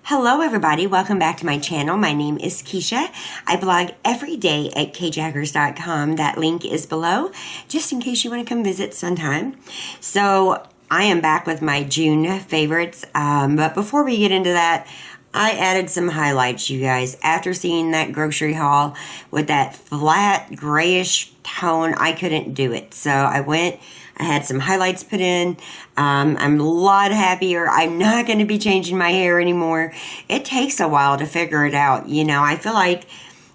Hello everybody, welcome back to my channel. My name is Kisha. I blog every day at kjaggers.com. That link is below, just in case you want to come visit sometime. So I am back with my June favorites, but before we get into that, I added some highlights, you guys. After seeing that grocery haul with that flat grayish tone, I couldn't do it. So I had some highlights put in. I'm a lot happier. I'm not going to be changing my hair anymore. It takes a while to figure it out. You know, I feel like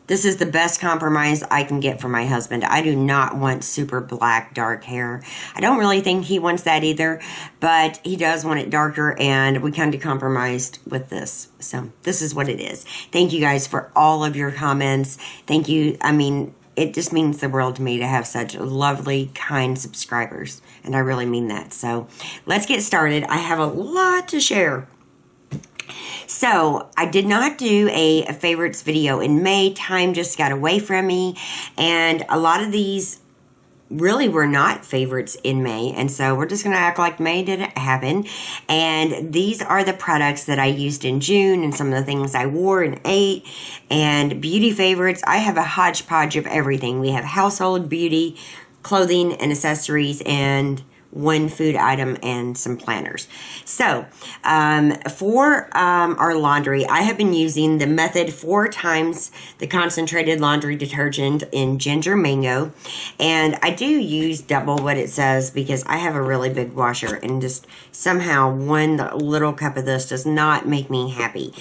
this is the best compromise I can get for my husband. I do not want super black, dark hair. I don't really think he wants that either, but he does want it darker, and we kind of compromised with this. So this is what it is. Thank you guys for all of your comments. Thank you. I mean, it just means the world to me to have such lovely, kind subscribers, and I really mean that. So let's get started. I have a lot to share. So I did not do a favorites video in May. Time just got away from me, and a lot of these really were not favorites in May, and so we're just going to act like May didn't happen. And these are the products that I used in June and some of the things I wore and ate. And beauty favorites, I have a hodgepodge of everything. We have household, beauty, clothing, and accessories, and one food item and some planners. So for our laundry, I have been using the Method 4 times the concentrated laundry detergent in ginger mango, and I do use double what it says because I have a really big washer, and just somehow one little cup of this does not make me happy.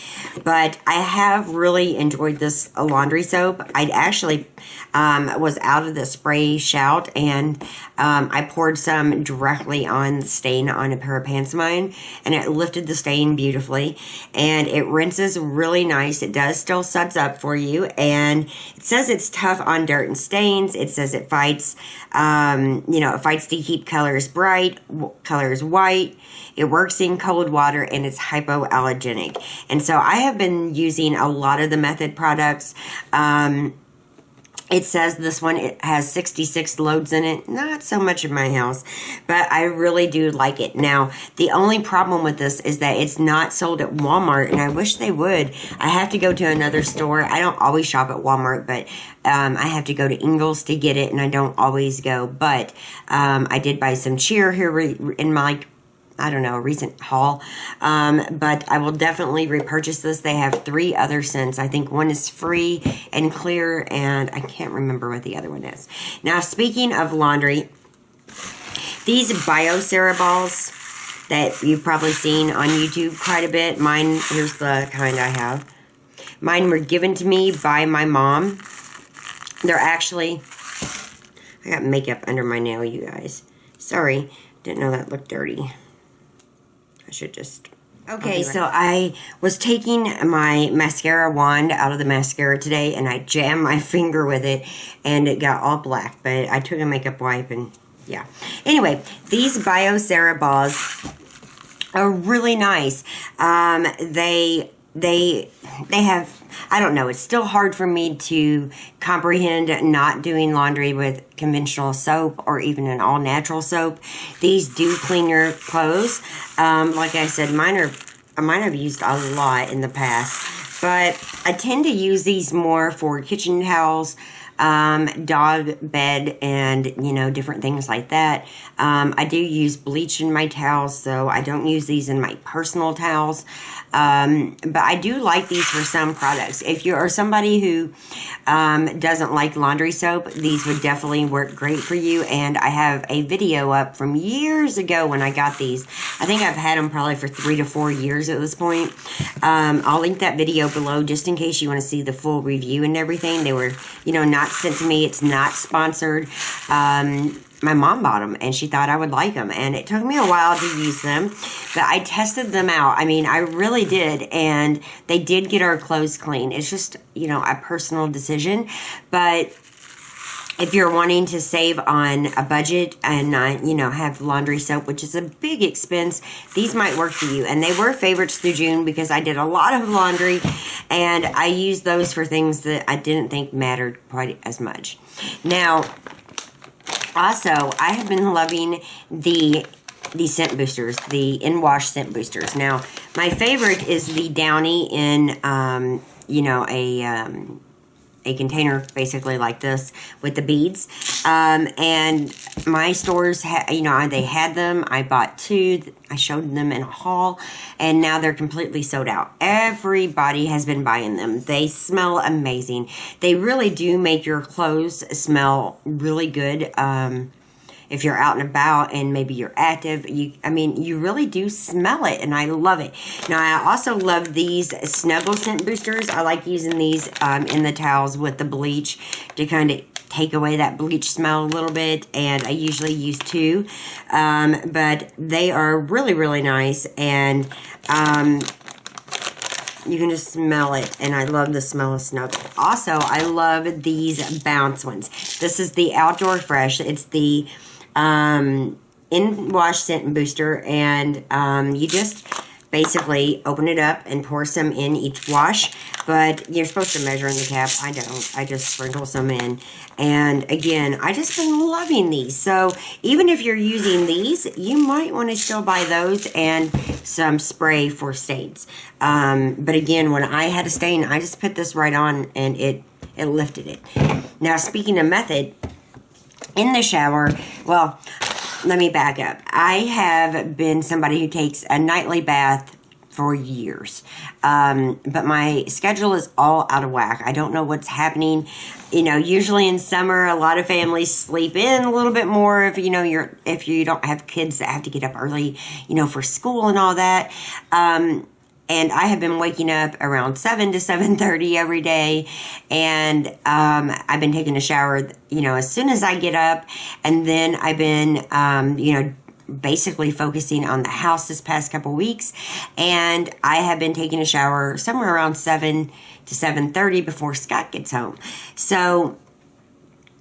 But I have really enjoyed this laundry soap. I actually was out of the spray shout, and I poured some directly on the stain on a pair of pants of mine, and it lifted the stain beautifully, and it rinses really nice. It does still suds up for you, and it says it's tough on dirt and stains. It says it fights, it fights to keep colors bright, colors white. It works in cold water, and it's hypoallergenic. And so I have been using a lot of the Method products. It says this one, it has 66 loads in it. Not so much in my house, but I really do like it. Now, the only problem with this is that it's not sold at Walmart, and I wish they would. I have to go to another store. I don't always shop at Walmart, but I have to go to Ingles to get it, and I don't always go. But I did buy some cheer here in my recent haul. But I will definitely repurchase this. They have 3 other scents. I think one is free and clear, and I can't remember what the other one is. Now, speaking of laundry, these Biocera balls that you've probably seen on YouTube quite a bit. Mine, here's the kind I have. Mine were given to me by my mom. They're actually, I got makeup under my nail, you guys. Sorry, didn't know that looked dirty. I should just... Okay, so I was taking my mascara wand out of the mascara today, and I jammed my finger with it, and it got all black. But I took a makeup wipe, and yeah. Anyway, these Biocera balls are really nice. They have, I don't know, it's still hard for me to comprehend not doing laundry with conventional soap or even an all-natural soap. These do clean your clothes. Like I said, mine I've used a lot in the past, but I tend to use these more for kitchen towels, dog bed, and different things like that. I do use bleach in my towels, so I don't use these in my personal towels. But I do like these for some products. If you are somebody who doesn't like laundry soap, these would definitely work great for you. And I have a video up from years ago when I got these. I think I've had them probably for 3 to 4 years at this point. I'll link that video below just in case you want to see the full review and everything. They were, not sent to me. It's not sponsored. My mom bought them, and she thought I would like them, and it took me a while to use them, but I tested them out. I mean, I really did, and they did get our clothes clean. It's just, a personal decision, but if you're wanting to save on a budget and not, have laundry soap, which is a big expense, these might work for you. And they were favorites through June because I did a lot of laundry, and I used those for things that I didn't think mattered quite as much. Now, also, I have been loving the these scent boosters, the in-wash scent boosters. Now, my favorite is the Downy in, you know, a container basically like this with the beads. And my stores, you know, they had them. I bought 2. I showed them in a haul, and now they're completely sold out. Everybody has been buying them. They smell amazing. They really do make your clothes smell really good. If you're out and about and maybe you're active, I mean, you really do smell it, and I love it. Now, I also love these Snuggle Scent Boosters. I like using these in the towels with the bleach to kind of take away that bleach smell a little bit, and I usually use 2. But they are really, really nice, and you can just smell it, and I love the smell of Snuggle. Also, I love these Bounce ones. This is the Outdoor Fresh. It's the in-wash scent booster, and you just basically open it up and pour some in each wash, but you're supposed to measure in the cap. I don't. I just sprinkle some in, and again, I just been loving these. So even if you're using these, you might want to still buy those and some spray for stains. But again, when I had a stain, I just put this right on, and it lifted it. Now, speaking of method, in the shower, well, let me back up. I have been somebody who takes a nightly bath for years. But my schedule is all out of whack. I don't know what's happening. You know, usually in summer, a lot of families sleep in a little bit more if, you know, if you don't have kids that have to get up early, you know, for school and all that. And I have been waking up around 7 to 7:30 every day. And I've been taking a shower, you know, as soon as I get up. And then I've been, you know, basically focusing on the house this past couple weeks. And I have been taking a shower somewhere around 7 to 7:30 before Scott gets home. So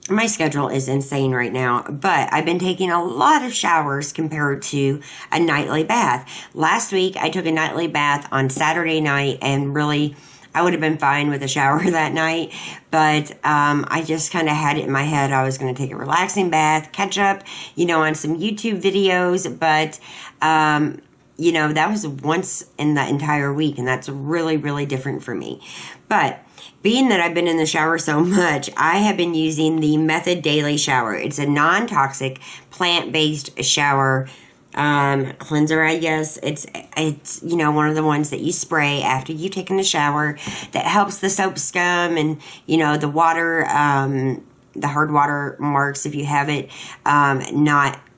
my schedule is insane right now, but I've been taking a lot of showers compared to a nightly bath. Last week, I took a nightly bath on Saturday night, and really, I would have been fine with a shower that night, but I just kind of had it in my head I was going to take a relaxing bath, catch up, you know, on some YouTube videos, but you know, that was once in the entire week, and that's really, really different for me. But being that I've been in the shower so much, I have been using the Method Daily Shower. It's a non-toxic, plant-based shower cleanser, I guess. It's you know, one of the ones that you spray after you've taken a shower that helps the soap scum and, you know, the water, the hard water marks, if you have it,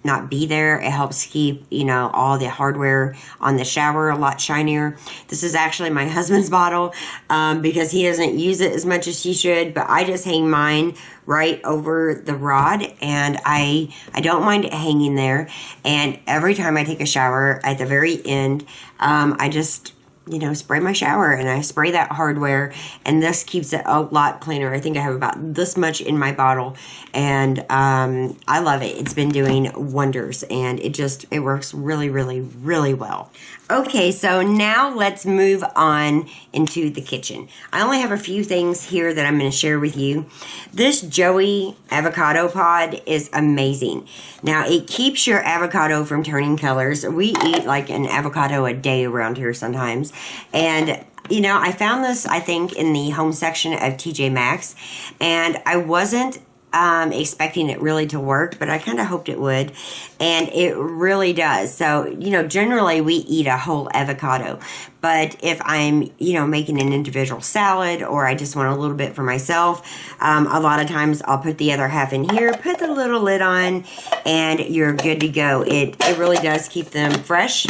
not be there. It helps keep, you know, all the hardware on the shower a lot shinier. This is actually my husband's bottle because he doesn't use it as much as he should, but I just hang mine right over the rod, and I don't mind it hanging there. And every time I take a shower, at the very end, I just, you know, spray my shower, and I spray that hardware, and this keeps it a lot cleaner. I think I have about this much in my bottle, and I love it. It's been doing wonders, and it works really, really, really well. Okay, so now let's move on into the kitchen. I only have a few things here that I'm going to share with you. This Joey avocado pod is amazing. Now, it keeps your avocado from turning colors. We eat like an avocado a day around here sometimes. And, you know, I found this, I think, in the home section of TJ Maxx. And I wasn't expecting it really to work, but I kind of hoped it would, and it really does. So, you know, generally we eat a whole avocado, but if I'm, you know, making an individual salad, or I just want a little bit for myself, a lot of times I'll put the other half in here, put the little lid on, and you're good to go. It really does keep them fresh,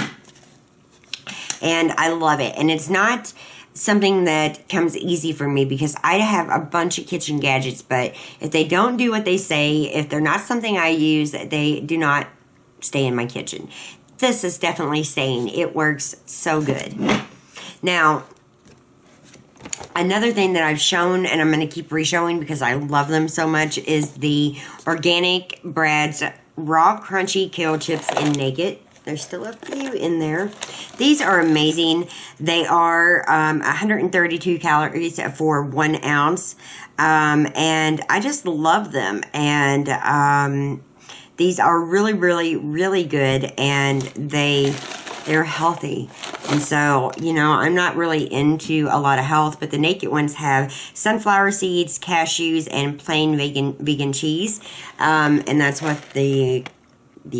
and I love it. And it's not something that comes easy for me because I have a bunch of kitchen gadgets, but if they don't do what they say, if they're not something I use, they do not stay in my kitchen. This is definitely staying. It works so good. Now, another thing that I've shown, and I'm going to keep re-showing because I love them so much, is the Organic Brad's Raw Crunchy Kale Chips in Naked. There's still a few in there. These are amazing. They are 132 calories for 1 ounce. And I just love them. And these are really, really, really good, and they're healthy. And so, you know, I'm not really into a lot of health, but the naked ones have sunflower seeds, cashews, and plain vegan cheese. And that's what the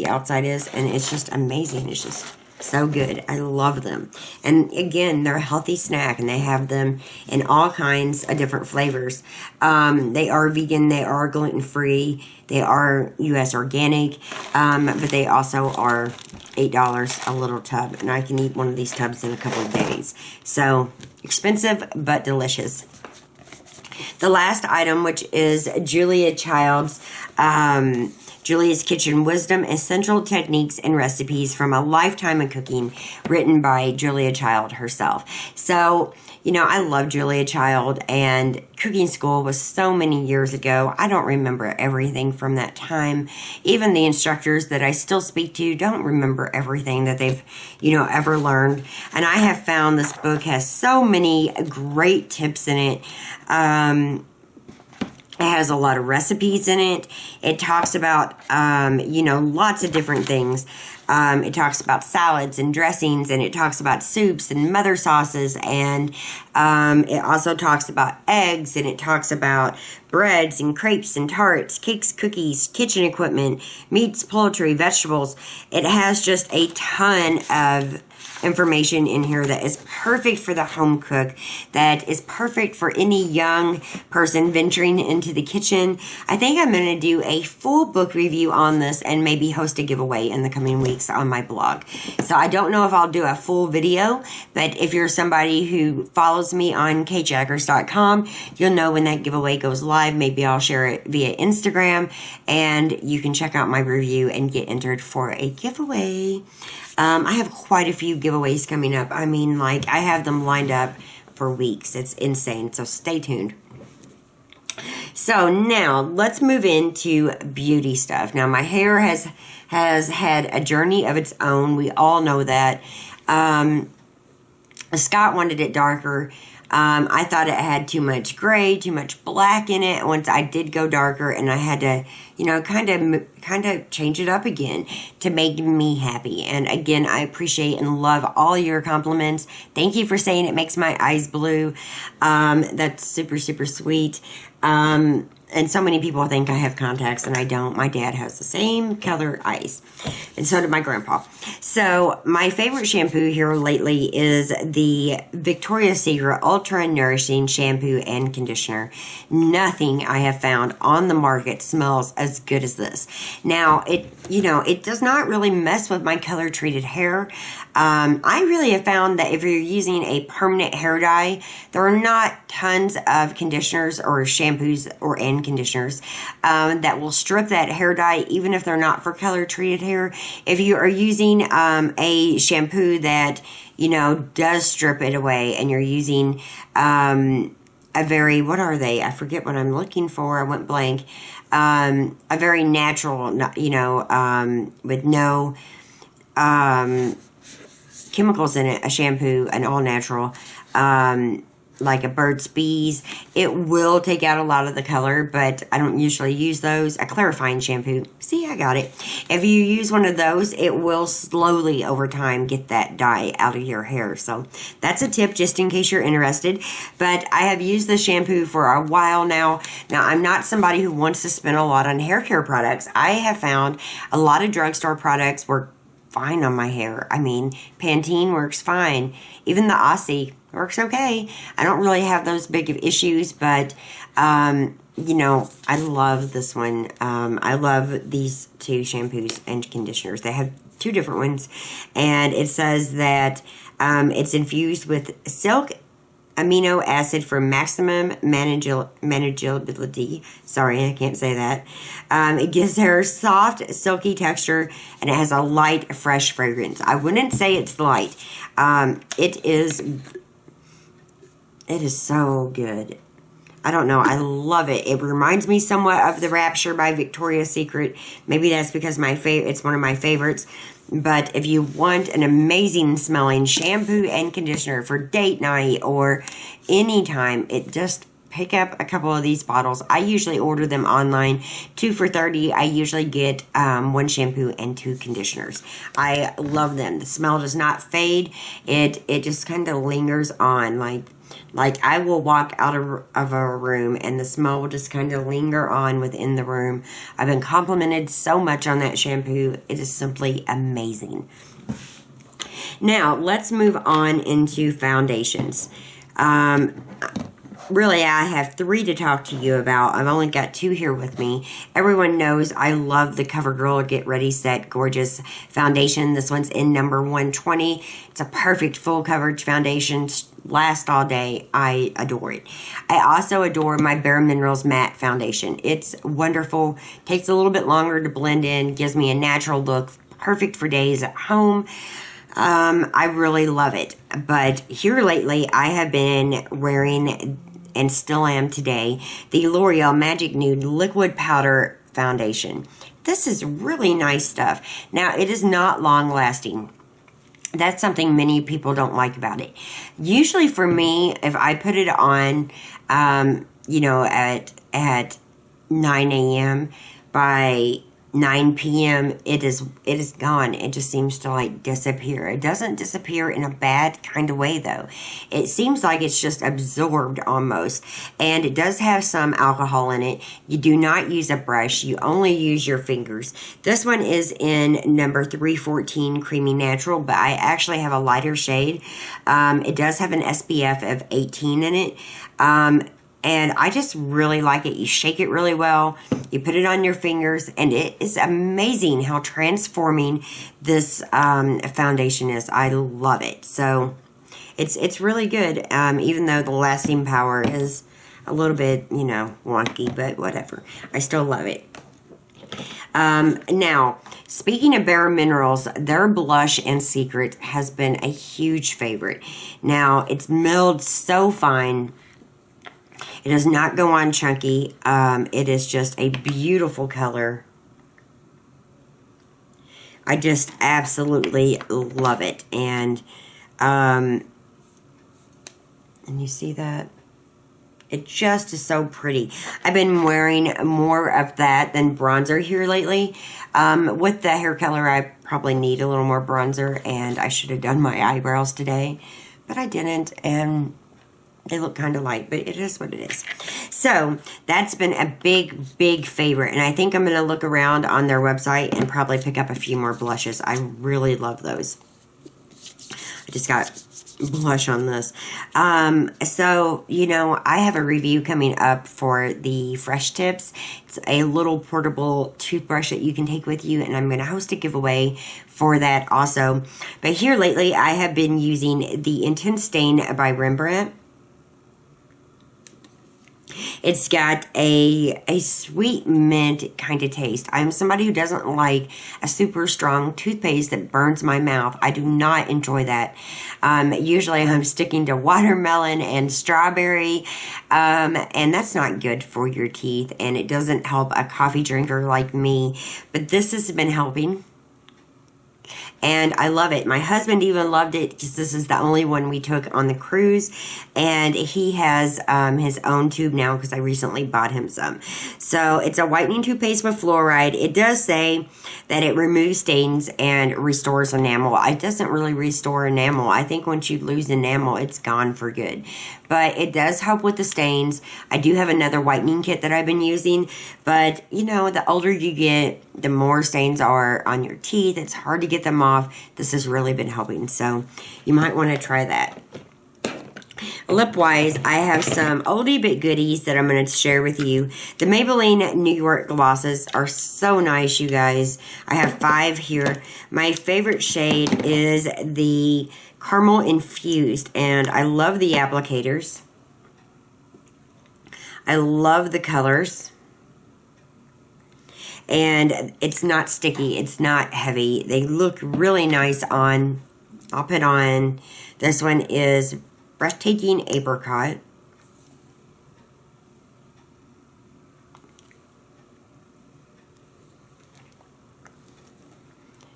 outside is, and it's just amazing. It's just so good. I love them. And again, they're a healthy snack, and they have them in all kinds of different flavors. They are vegan, they are gluten-free, they are U.S. organic, but they also are $8 a little tub, and I can eat one of these tubs in a couple of days. So expensive, but delicious. The last item, which is Julia Child's Julia's Kitchen Wisdom, Essential Techniques and Recipes from a Lifetime of Cooking, written by Julia Child herself. So, you know, I love Julia Child, and cooking school was so many years ago. I don't remember everything from that time. Even the instructors that I still speak to don't remember everything that they've, you know, ever learned. And I have found this book has so many great tips in it. It has a lot of recipes in it. It talks about, you know, lots of different things. It talks about salads and dressings, and it talks about soups and mother sauces, and it also talks about eggs, and it talks about breads and crepes and tarts, cakes, cookies, kitchen equipment, meats, poultry, vegetables. It has just a ton of information in here that is perfect for the home cook, that is perfect for any young person venturing into the kitchen. I think I'm going to do a full book review on this and maybe host a giveaway in the coming weeks on my blog. So I don't know if I'll do a full video, but if you're somebody who follows me on kjaggers.com, you'll know when that giveaway goes live. Maybe I'll share it via Instagram, and you can check out my review and get entered for a giveaway. I have quite a few giveaways coming up. I mean, like, I have them lined up for weeks. It's insane. So stay tuned. So now let's move into beauty stuff. Now, my hair has had a journey of its own. We all know that. Scott wanted it darker. I thought it had too much gray, too much black in it. Once I did go darker, and I had to, you know, kind of change it up again to make me happy. And again, I appreciate and love all your compliments. Thank you for saying it makes my eyes blue. That's super, super sweet. And so many people think I have contacts, and I don't. My dad has the same color eyes, and so did my grandpa. So my favorite shampoo here lately is the Victoria's Secret Ultra Nourishing Shampoo and Conditioner. Nothing I have found on the market smells as good as this. Now, it does not really mess with my color-treated hair. I really have found that if you're using a permanent hair dye, there are not tons of conditioners or shampoos and conditioners that will strip that hair dye, even if they're not for color treated hair. If you are using a shampoo that, you know, does strip it away, and you're using a very, what are they? I forget what I'm looking for. I went blank. A very natural, you know, with no chemicals in it, a shampoo, an all natural, like a Burt's Bees. It will take out a lot of the color, but I don't usually use those. A clarifying shampoo. See, I got it. If you use one of those, it will slowly over time get that dye out of your hair. So that's a tip just in case you're interested. But I have used this shampoo for a while now. Now, I'm not somebody who wants to spend a lot on hair care products. I have found a lot of drugstore products work fine on my hair. I mean, Pantene works fine. Even the Aussie works okay. I don't really have those big of issues, but, you know, I love this one. I love these two shampoos and conditioners. They have two different ones, and it says that it's infused with silk amino acid for maximum manageability. Sorry, I can't say that. It gives hair soft, silky texture, and it has a light, fresh fragrance. I wouldn't say it's light. It is so good. I don't know. I love it. It reminds me somewhat of the Rapture by Victoria's Secret. Maybe that's because it's one of my favorites. But if you want an amazing smelling shampoo and conditioner for date night or anytime, it just pick up a couple of these bottles. I usually order them online, 2 for $30. I usually get 1 shampoo and 2 conditioners. I love them. The smell does not fade. It just kind of lingers on, like I will walk out of a room and the smell will just kind of linger on within the room. I've been complimented so much on that shampoo. It is simply amazing. Now, let's move on into foundations. Really, I have 3 to talk to you about. I've only got 2 here with me. Everyone knows I love the CoverGirl Get Ready Set Gorgeous Foundation. This one's in number 120. It's a perfect full coverage foundation. Lasts all day. I adore it. I also adore my Bare Minerals Matte Foundation. It's wonderful. Takes a little bit longer to blend in. Gives me a natural look. Perfect for days at home. I really love it. But here lately, I have been wearing, and still am today, the L'Oreal Magic Nude Liquid Powder Foundation. This is really nice stuff. Now, it is not long lasting. That's something many people don't like about it. Usually for me, if I put it on, at 9 a.m., by 9 p.m., it is gone. It just seems to disappear. It doesn't disappear in a bad kind of way though. It seems like it's just absorbed almost. And it does have some alcohol in it. You do not use a brush. You only use your fingers. This one is in number 314 Creamy Natural, but I actually have a lighter shade. It does have an SPF of 18 in it. And I just really like it. You shake it really well. You put it on your fingers, and it is amazing how transforming this foundation is. I love it. So it's really good, even though the lasting power is a little bit, wonky, but whatever. I still love it. Now, speaking of Bare Minerals, their blush in Secret has been a huge favorite. Now, it's milled so fine. It does not go on chunky. It is just a beautiful color. I just absolutely love it. And you see that? It just is so pretty. I've been wearing more of that than bronzer here lately. With the hair color, I probably need a little more bronzer, and I should have done my eyebrows today, but I didn't, and they look kind of light, but it is what it is. So that's been a big, big favorite. And I think I'm going to look around on their website and probably pick up a few more blushes. I really love those. I just got blush on this. So, I have a review coming up for the Fresh Tips. It's a little portable toothbrush that you can take with you, and I'm going to host a giveaway for that also. But here lately, I have been using the Intense Stain by Rembrandt. It's got a sweet mint kind of taste. I'm somebody who doesn't like a super strong toothpaste that burns my mouth. I do not enjoy that. Usually I'm sticking to watermelon and strawberry, and that's not good for your teeth, and it doesn't help a coffee drinker like me. But this has been helping. And I love it. My husband even loved it because this is the only one we took on the cruise. And he has his own tube now because I recently bought him some. So it's a whitening toothpaste with fluoride. It does say that it removes stains and restores enamel. It doesn't really restore enamel. I think once you lose enamel, it's gone for good. But it does help with the stains. I do have another whitening kit that I've been using. But, the older you get, the more stains are on your teeth. It's hard to get them off. This has really been helping. So you might want to try that. Lip-wise, I have some oldie but goodies that I'm going to share with you. The Maybelline New York glosses are so nice, you guys. I have 5 here. My favorite shade is the Caramel Infused, and I love the applicators. I love the colors. And it's not sticky. It's not heavy. They look really nice on. I'll put on. This one is Breathtaking Apricot.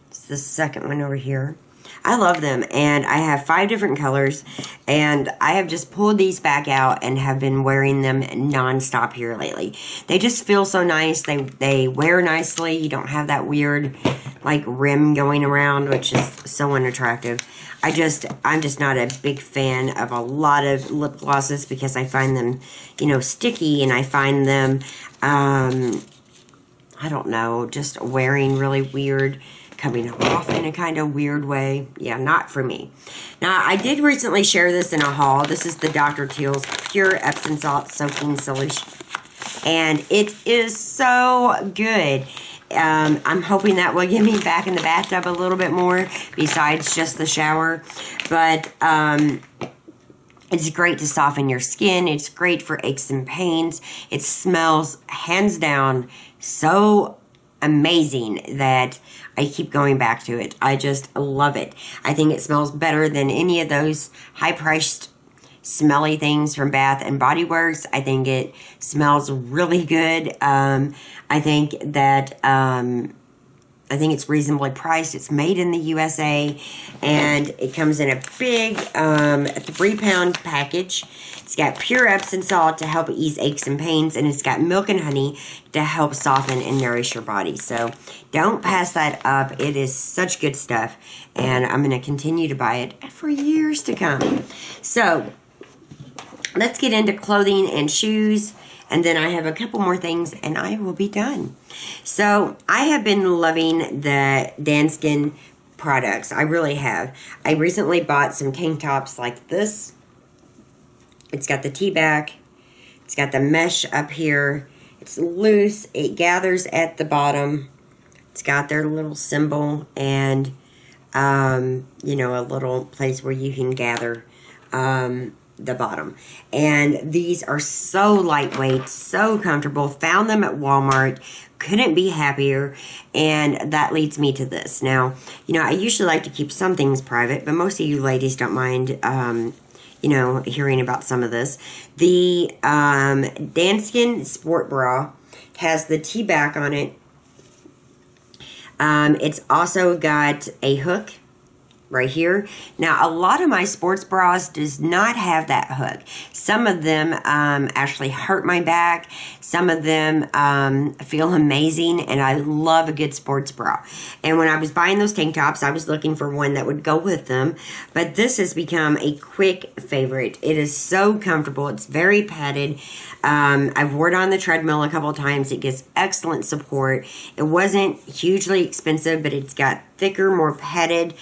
It's the second one over here. I love them, and I have 5 different colors, and I have just pulled these back out and have been wearing them nonstop here lately. They just feel so nice. They wear nicely. You don't have that weird like rim going around, which is so unattractive. I'm just not a big fan of a lot of lip glosses because I find them, you know, sticky, and I find them, I don't know, just wearing really weird, coming off in a kind of weird way. Yeah, not for me. Now, I did recently share this in a haul. This is the Dr. Teal's Pure Epsom Salt Soaking Solution, and it is so good. I'm hoping that will get me back in the bathtub a little bit more besides just the shower. But it's great to soften your skin. It's great for aches and pains. It smells, hands down, so amazing that I keep going back to it. I just love it. I think it smells better than any of those high-priced smelly things from Bath and Body Works. I think it smells really good. I think that I think it's reasonably priced. It's made in the USA, and it comes in a big 3-pound package. It's got pure Epsom salt to help ease aches and pains, and it's got milk and honey to help soften and nourish your body. So don't pass that up. It is such good stuff, and I'm going to continue to buy it for years to come. So let's get into clothing and shoes, and then I have a couple more things, and I will be done. So I have been loving the Danskin products. I really have. I recently bought some tank tops like this. It's got the T-back. It's got the mesh up here. It's loose. It gathers at the bottom. It's got their little symbol and, you know, a little place where you can gather the bottom. And these are so lightweight, so comfortable. Found them at Walmart. Couldn't be happier. And that leads me to this. Now, you know, I usually like to keep some things private, but most of you ladies don't mind, you know, hearing about some of this. The Danskin Sport Bra has the T-back on it. It's also got a hook right here. Now, a lot of my sports bras does not have that hook. Some of them actually hurt my back. Some of them feel amazing, and I love a good sports bra. And when I was buying those tank tops, I was looking for one that would go with them, but this has become a quick favorite. It is so comfortable. It's very padded. I've worn it on the treadmill a couple of times. It gives excellent support. It wasn't hugely expensive, but it's got thicker, more padded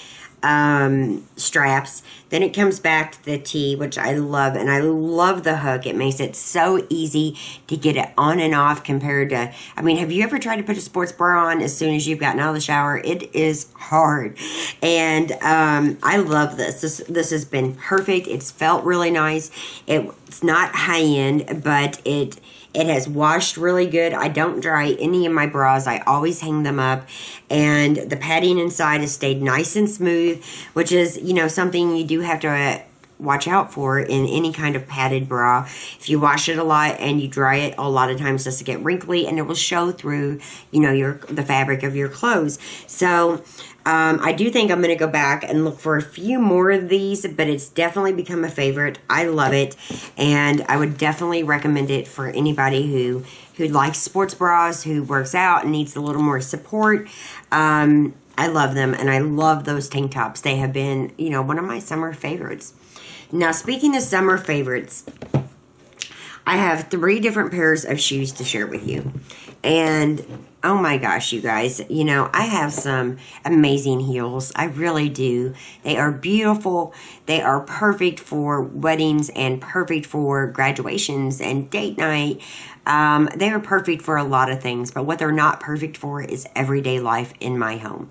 straps. Then it comes back to the T, which I love, and I love the hook. It makes it so easy to get it on and off compared to, I mean, have you ever tried to put a sports bra on as soon as you've gotten out of the shower? It is hard, and I love this. This has been perfect. It's felt really nice. It's not high-end, but it has washed really good. I don't dry any of my bras. I always hang them up. And the padding inside has stayed nice and smooth, which is, you know, something you do have to watch out for in any kind of padded bra. If you wash it a lot and you dry it, a lot of times it does get wrinkly, and it will show through, you know, the fabric of your clothes. So I do think I'm going to go back and look for a few more of these, but it's definitely become a favorite. I love it, and I would definitely recommend it for anybody who likes sports bras, who works out and needs a little more support. I love them, and I love those tank tops. They have been, you know, one of my summer favorites. Now, speaking of summer favorites, I have 3 different pairs of shoes to share with you. And oh my gosh, you guys, you know, I have some amazing heels. I really do. They are beautiful. They are perfect for weddings and perfect for graduations and date night. They are perfect for a lot of things, but what they're not perfect for is everyday life in my home.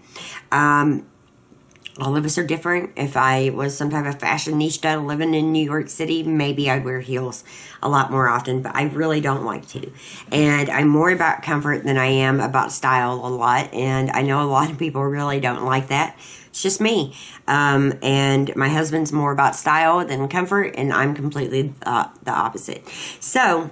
All of us are different. If I was some type of fashionista living in New York City, maybe I'd wear heels a lot more often, but I really don't like to. And I'm more about comfort than I am about style a lot, and I know a lot of people really don't like that. It's just me. And my husband's more about style than comfort, and I'm completely the opposite. So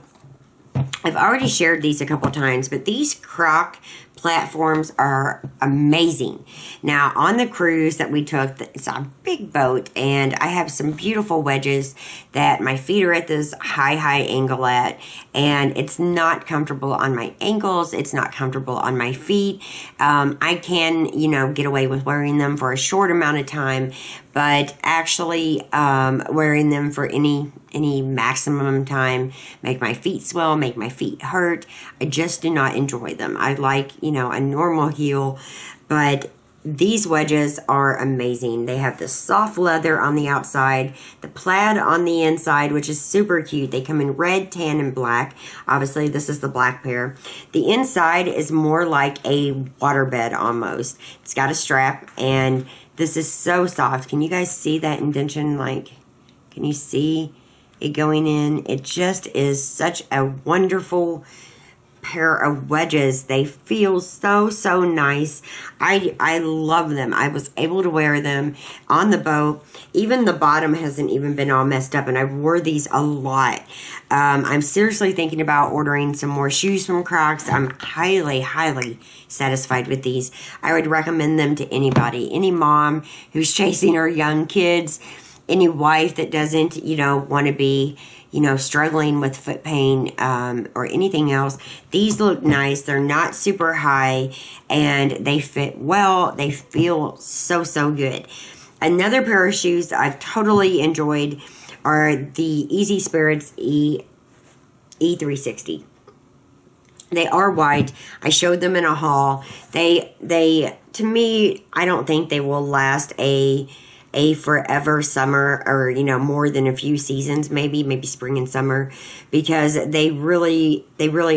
I've already shared these a couple times, but these crock platforms are amazing. Now, on the cruise that we took, it's a big boat, and I have some beautiful wedges that my feet are at this high angle at, and it's not comfortable on my ankles. It's not comfortable on my feet. I can, get away with wearing them for a short amount of time, but actually wearing them for any maximum time make my feet swell, make my feet hurt. I just do not enjoy them. I like, a normal heel, but these wedges are amazing. They have the soft leather on the outside, the plaid on the inside, which is super cute. They come in red, tan, and black. Obviously, this is the black pair. The inside is more like a waterbed almost. It's got a strap, and this is so soft. Can you guys see that indentation? Can you see it going in? It just is such a wonderful pair of wedges. They feel so nice. I love them. I was able to wear them on the boat. Even the bottom hasn't even been all messed up, and I wore these a lot. I'm seriously thinking about ordering some more shoes from Crocs. I'm highly satisfied with these. I would recommend them to anybody, any mom who's chasing her young kids, any wife that doesn't, want to be, struggling with foot pain or anything else. These look nice. They're not super high, and they fit well. They feel so good. Another pair of shoes that I've totally enjoyed are the Easy Spirits E360. They are white. I showed them in a haul. They to me, I don't think they will last a forever summer, or more than a few seasons, maybe spring and summer, because they really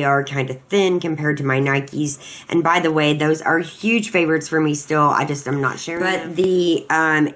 are kind of thin compared to my Nikes. And by the way, those are huge favorites for me still. I'm not sharing them. But the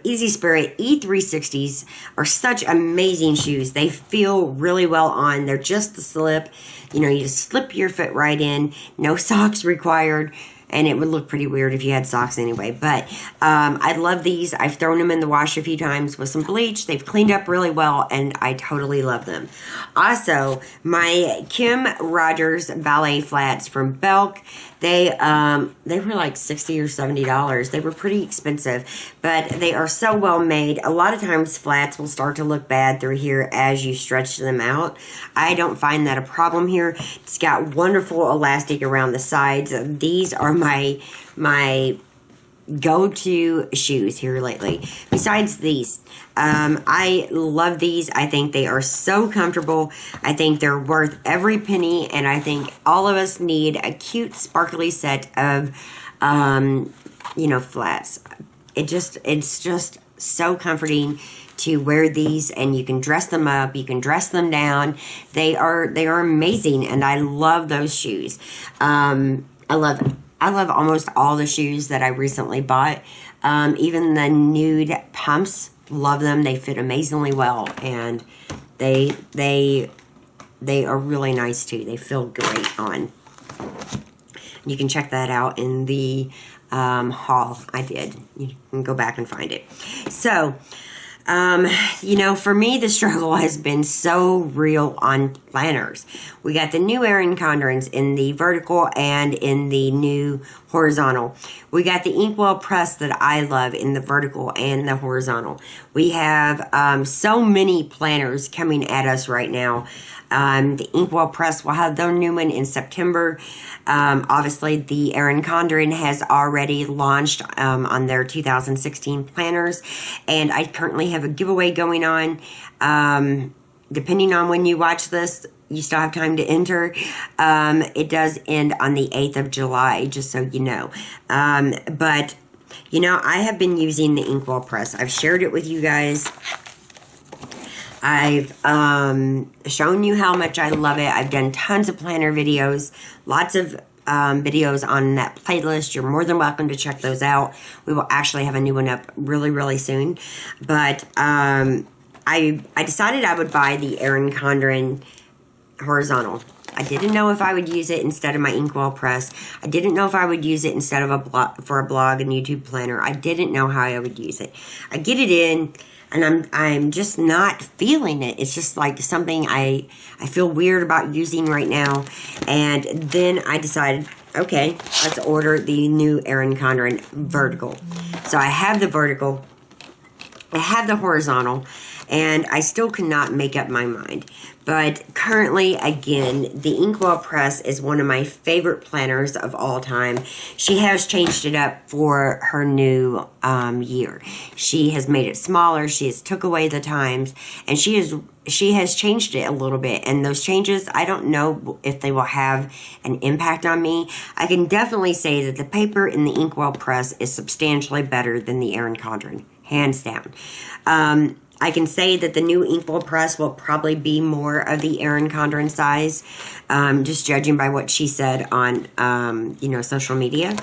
Easy Spirit E360s are such amazing shoes. They feel really well on. They're just the slip. You just slip your foot right in. No socks required. And it would look pretty weird if you had socks anyway. But I love these. I've thrown them in the wash a few times with some bleach. They've cleaned up really well, and I totally love them. Also, my Kim Rogers ballet flats from Belk. They were like $60 or $70. They were pretty expensive, but they are so well made. A lot of times flats will start to look bad through here as you stretch them out. I don't find that a problem here. It's got wonderful elastic around the sides. These are my go-to shoes here lately. Besides these, I love these. I think they are so comfortable. I think they're worth every penny, and I think all of us need a cute, sparkly set of, flats. It's just so comforting to wear these, and you can dress them up, you can dress them down. They are amazing, and I love those shoes. I love almost all the shoes that I recently bought. Even the nude pumps, love them. They fit amazingly well, and they are really nice too. They feel great on. You can check that out in the haul I did. You can go back and find it. So, for me, the struggle has been so real on planners. We got the new Erin Condrens in the vertical and in the new horizontal. We got the Inkwell press that I love in the vertical and the horizontal. We have so many planners coming at us right now. The Inkwell press will have their new one in September. Obviously, the Erin Condren has already launched on their 2016 planners, and I currently have a giveaway going on. Depending on when you watch this, you still have time to enter. It does end on the 8th of July, just so you know. But, I have been using the Inkwell press. I've shared it with you guys. I've shown you how much I love it. I've done tons of planner videos, lots of videos on that playlist. You're more than welcome to check those out. We will actually have a new one up really soon. But I decided I would buy the Erin Condren horizontal. I didn't know if I would use it instead of my Inkwell press. I didn't know if I would use it instead of for a blog and YouTube planner. I didn't know how I would use it. I get it in. and I'm just not feeling it. It's just like something I feel weird about using right now. And then I decided, okay, let's order the new Erin Condren vertical. So I have the vertical, I have the horizontal, and I still cannot make up my mind. But currently, again, the Inkwell Press is one of my favorite planners of all time. She has changed it up for her new year. She has made it smaller. She has took away the times, and she has changed it a little bit. And those changes, I don't know if they will have an impact on me. I can definitely say that the paper in the Inkwell Press is substantially better than the Erin Condren, hands down. I can say that the new Inkwell Press will probably be more of the Erin Condren size, just judging by what she said on, social media.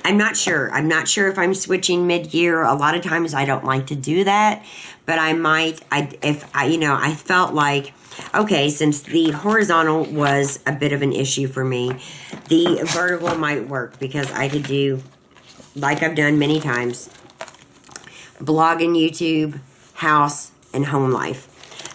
I'm not sure. I'm not sure if I'm switching mid-year. A lot of times I don't like to do that, but I might. I felt like, okay, since the horizontal was a bit of an issue for me, the vertical might work because I could do, like I've done many times, blog and YouTube, house, and home life.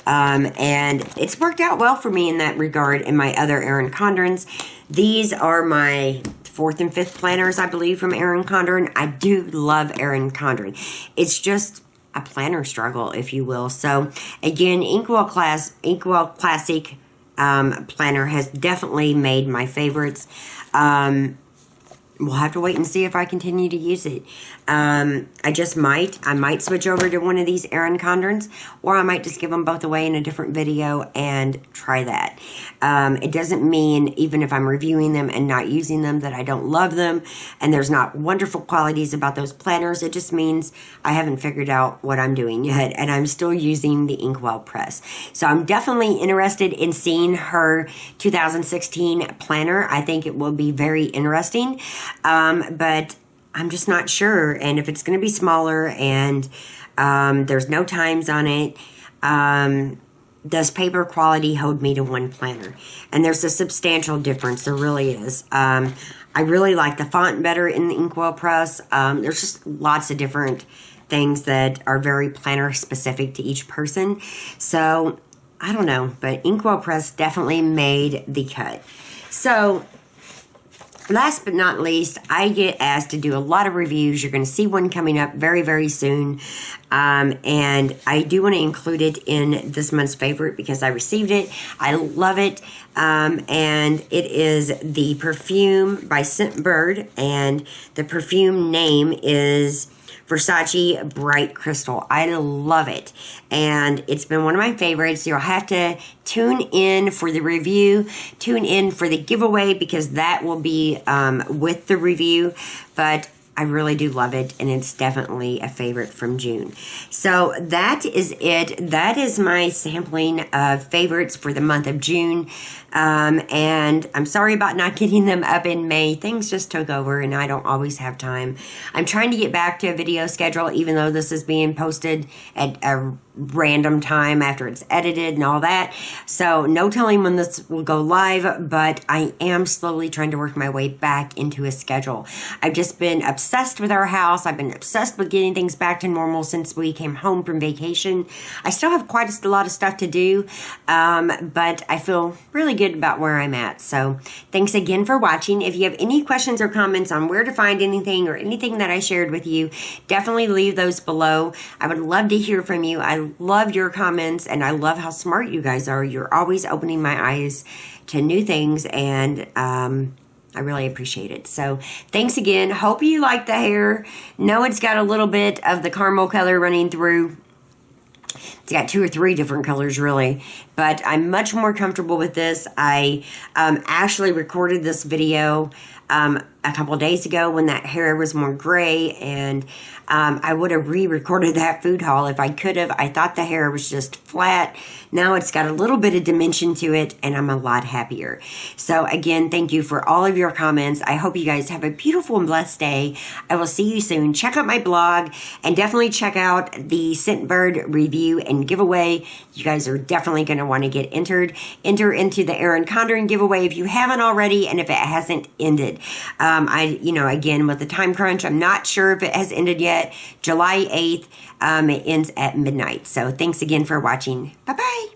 And it's worked out well for me in that regard in my other Erin Condrens. These are my 4th and 5th planners, I believe, from Erin Condren. I do love Erin Condren. It's just a planner struggle, if you will. So, again, Inkwell Classic planner has definitely made my favorites. We'll have to wait and see if I continue to use it. I might switch over to one of these Erin Condrens, or I might just give them both away in a different video and try that. It doesn't mean, even if I'm reviewing them and not using them, that I don't love them and there's not wonderful qualities about those planners. It just means I haven't figured out what I'm doing yet, and I'm still using the Inkwell Press. So I'm definitely interested in seeing her 2016 planner. I think it will be very interesting. But I'm just not sure. And if it's going to be smaller and there's no times on it, does paper quality hold me to one planner? And there's a substantial difference. There really is. I really like the font better in the Inkwell Press. There's just lots of different things that are very planner specific to each person. So I don't know, but Inkwell Press definitely made the cut. So last but not least, I get asked to do a lot of reviews. You're going to see one coming up very, very soon. And I do want to include it in this month's favorite because I received it. I love it. And it is the perfume by Scentbird. And the perfume name is Versace Bright Crystal. I love it. And it's been one of my favorites. You'll have to tune in for the review, tune in for the giveaway because that will be with the review. But I really do love it, and it's definitely a favorite from June. So that is it. That is my sampling of favorites for the month of June. And I'm sorry about not getting them up in May. Things just took over, and I don't always have time. I'm trying to get back to a video schedule, even though this is being posted at a random time after it's edited and all that. So no telling when this will go live, but I am slowly trying to work my way back into a schedule. I've just been obsessed with our house. I've been obsessed with getting things back to normal since we came home from vacation. I still have quite a lot of stuff to do, but I feel really good about where I'm at. So thanks again for watching. If you have any questions or comments on where to find anything or anything that I shared with you, definitely leave those below. I would love to hear from you. I love your comments, and I love how smart you guys are. You're always opening my eyes to new things, and I really appreciate it. So thanks again. Hope you like the hair. Know it's got a little bit of the caramel color running through. It's got 2 or 3 different colors, really, but I'm much more comfortable with this. I actually recorded this video a couple of days ago when that hair was more gray, and I would have re-recorded that food haul if I could have. I thought the hair was just flat. Now it's got a little bit of dimension to it, and I'm a lot happier. So again, thank you for all of your comments. I hope you guys have a beautiful and blessed day. I will see you soon. Check out my blog, and definitely check out the Scentbird review and giveaway. You guys are definitely going to want to get entered. Enter into the Erin Condren giveaway if you haven't already, and if it hasn't ended. ended. Again, with the time crunch, I'm not sure if it has ended yet. July 8th, it ends at midnight. So thanks again for watching. Bye-bye.